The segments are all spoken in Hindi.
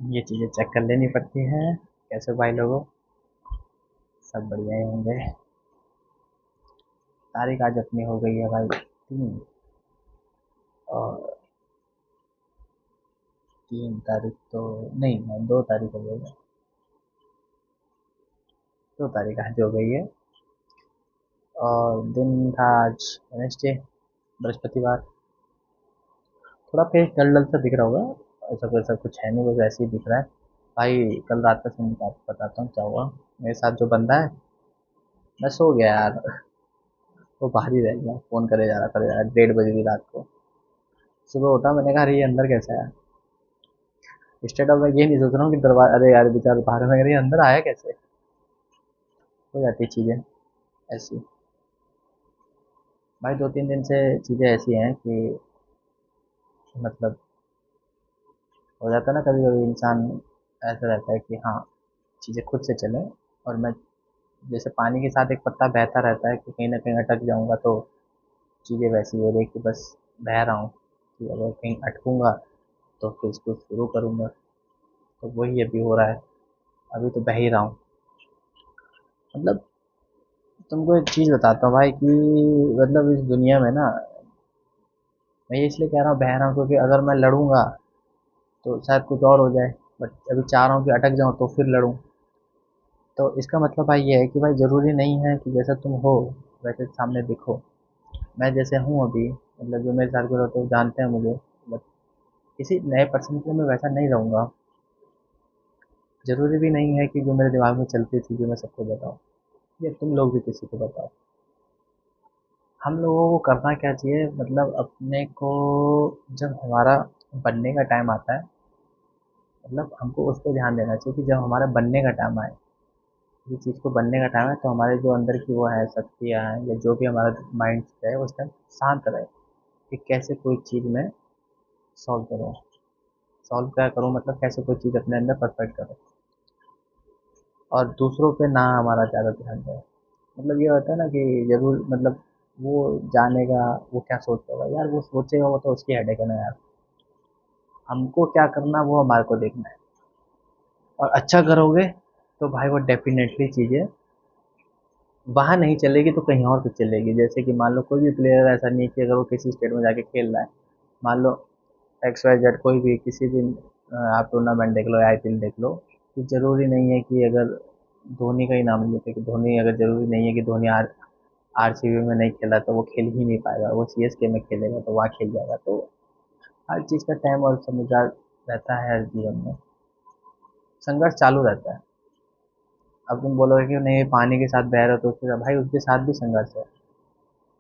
ये चीज़ें चेक कर लेनी पड़ती हैं। कैसे भाई लोगों, सब बढ़िया ही होंगे। तारीख आज अपनी हो गई है भाई 3, और 3 तारीख तो नहीं, 2 तारीख हो गई है। 2 तारीख आज हो गई है। और दिन था आज वेडनेसडे, बृहस्पतिवार। थोड़ा फेस डल डल सा दिख रहा होगा, ऐसा वैसा कुछ है नहीं, बस ऐसे ही दिख रहा है। भाई कल रात का सीन आपको बताता हूँ क्या हुआ। मेरे साथ जो बंदा है, मैं सो गया यार। वो बाहर ही रह गया, फोन करे जा रहा, 1:30 बजे की रात को। सुबह उठा, मैंने कहा अरे ये अंदर कैसे आया। इंस्टेड ऑफ मैं ये नहीं सोच रहा हूँ कि दरवाजा, अरे यार बेचारा बाहर में, अरे ये अंदर आया कैसे। हो जाती चीजें ऐसी। भाई 2-3 दिन से चीजें ऐसी हैं कि मतलब हो जाता है ना, कभी कभी इंसान ऐसा रहता है कि हाँ चीजें खुद से चले। और मैं जैसे पानी के साथ एक पत्ता बहता रहता है कि कहीं ना कहीं अटक जाऊंगा, तो चीजें वैसी हो रही है कि बस बह रहा हूँ, कि अगर कहीं अटकूंगा तो फिर इसको शुरू करूंगा। तो वही अभी हो रहा है, अभी तो बह ही रहा हूँ। मतलब तुमको एक चीज बताता हूँ भाई कि मतलब इस दुनिया में ना, मैं ये इसलिए कह रहा हूँ बह रहा हूँ क्योंकि अगर मैं लड़ूंगा तो शायद कुछ और हो जाए। बट अभी चाह रहा हूँ कि अटक जाऊँ तो फिर लड़ूं। तो इसका मतलब भाई ये है कि भाई जरूरी नहीं है कि जैसा तुम हो वैसे सामने दिखो। मैं जैसे हूँ अभी, मतलब जो मेरे साथ के लोग जानते हैं मुझे, बट किसी नए पर्सन के लिए मैं वैसा नहीं रहूंगा। जरूरी भी नहीं है कि जो मेरे दिमाग में चलती चीजें मैं सबको बताऊँ, या तुम लोग भी किसी को बताओ। हम लोगों को करना क्या चाहिए, मतलब अपने को जब हमारा बनने का टाइम आता है, मतलब हमको उस पर ध्यान देना चाहिए कि जब हमारा बनने का टाइम आए, किसी चीज़ को बनने का टाइम है, तो हमारे जो अंदर की वो है शक्तियाँ हैं, या जो भी हमारा माइंड है उस टाइम शांत रहे कि कैसे कोई चीज़ में सॉल्व करूँ। सॉल्व क्या करूँ, मतलब कैसे कोई चीज़ अपने अंदर परफेक्ट करूँ, और दूसरों पे ना हमारा ज़्यादा ध्यान जाए। मतलब ये होता है ना कि जरूर, मतलब वो जानेगा, वो क्या सोचता होगा यार, वो सोचेगा, वो तो उसकी हेडेक है ना यार। हमको क्या करना वो हमारे को देखना है। और अच्छा करोगे तो भाई वो डेफिनेटली चीज़ें वहाँ नहीं चलेगी तो कहीं और तो चलेगी। जैसे कि मान लो कोई भी प्लेयर ऐसा नहीं है कि अगर वो किसी स्टेट में जाके खेल रहा है, मान लो एक्स वाई जेड कोई भी किसी भी आप टूर्नामेंट देख लो, आईपीएल देख लो, कि जरूरी नहीं है कि अगर धोनी का ही नाम लेते, कि धोनी, अगर जरूरी नहीं है कि धोनी आरसीबी में नहीं खेला तो वो खेल ही नहीं पाएगा, वो सीएसके में खेलेगा तो वहाँ खेल जाएगा। तो हर चीज़ का टाइम और समझदार रहता है हर जीवन में। संघर्ष चालू रहता है। अब तुम बोलोगे कि नहीं पानी के साथ बह रहे हो तो उसके साथ, भाई उसके साथ भी संघर्ष है।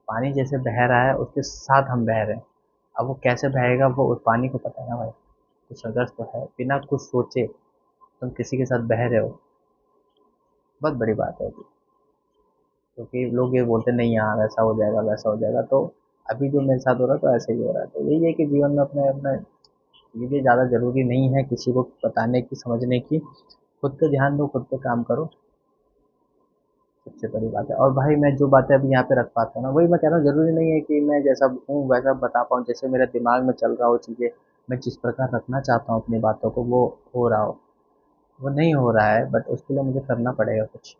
पानी जैसे बह रहा है उसके साथ हम बह रहे हैं। अब वो कैसे बहेगा वो उस पानी को पता है ना भाई। तो संघर्ष तो है, बिना कुछ सोचे तुम किसी के साथ बह रहे हो, बहुत बड़ी बात है ये। क्योंकि लोग ये बोलते नहीं यहाँ वैसा हो जाएगा वैसा हो जाएगा, तो अभी जो मेरे साथ हो रहा है तो ऐसे ही हो रहा है। तो यही है कि जीवन में अपने अपने चीज़ें ज़्यादा जरूरी नहीं है किसी को बताने की, समझने की। खुद पे ध्यान दो, खुद पे काम करो, सबसे बड़ी बात है। और भाई मैं जो बातें अभी यहाँ पे रख पाता हूँ ना, वही मैं कह रहा हूँ, जरूरी नहीं है कि मैं जैसा हूँ वैसा बता पाऊँ, जैसे मेरे दिमाग में चल रहा हो चीज़ें, मैं जिस प्रकार रखना चाहता हूँ अपनी बातों को वो हो रहा हो। वो नहीं हो रहा है, बट उसके लिए मुझे करना पड़ेगा कुछ।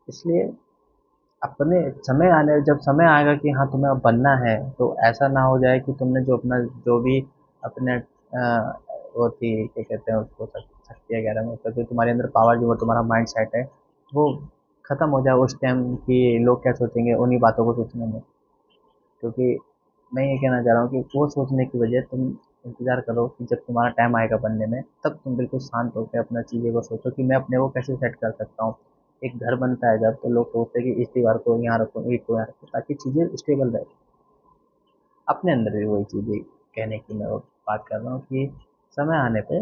इसलिए अपने समय आने, जब समय आएगा कि हाँ तुम्हें अब बनना है, तो ऐसा ना हो जाए कि तुमने जो अपना जो भी अपने वो थी क्या कहते हैं उसको, शक्ति वगैरह, मतलब जो तुम्हारे अंदर पावर, जो वो तुम्हारा माइंड सेट है, वो खत्म हो जाए उस टाइम कि लोग क्या सोचेंगे उन्हीं बातों को सोचने में। क्योंकि मैं ये कहना चाह रहा हूँ कि वो सोचने की बजाय तुम इंतजार करो कि जब तुम्हारा टाइम आएगा बनने में, तब तुम बिल्कुल शांत होकर अपना चीज़ें को सोचो कि मैं अपने को कैसे सेट कर सकता हूँ। एक घर बनता है जब, तो लोग सोचते हैं कि इस दीवार को यहाँ रखो, ईंट को यहाँ रखो, ताकि चीज़ें स्टेबल रहे। अपने अंदर भी वही चीज़ें कहने की मैं बात कर रहा हूँ कि समय आने पे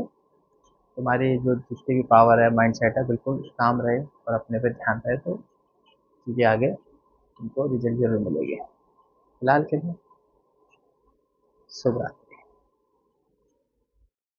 तुम्हारी जो जितनी भी पावर है, माइंड सेट है, बिल्कुल काम रहे और अपने पे ध्यान रहे, तो चीज़ें आगे तुमको रिजल्ट जरूर मिलेगी। फिलहाल के लिए शुभ रात्रि।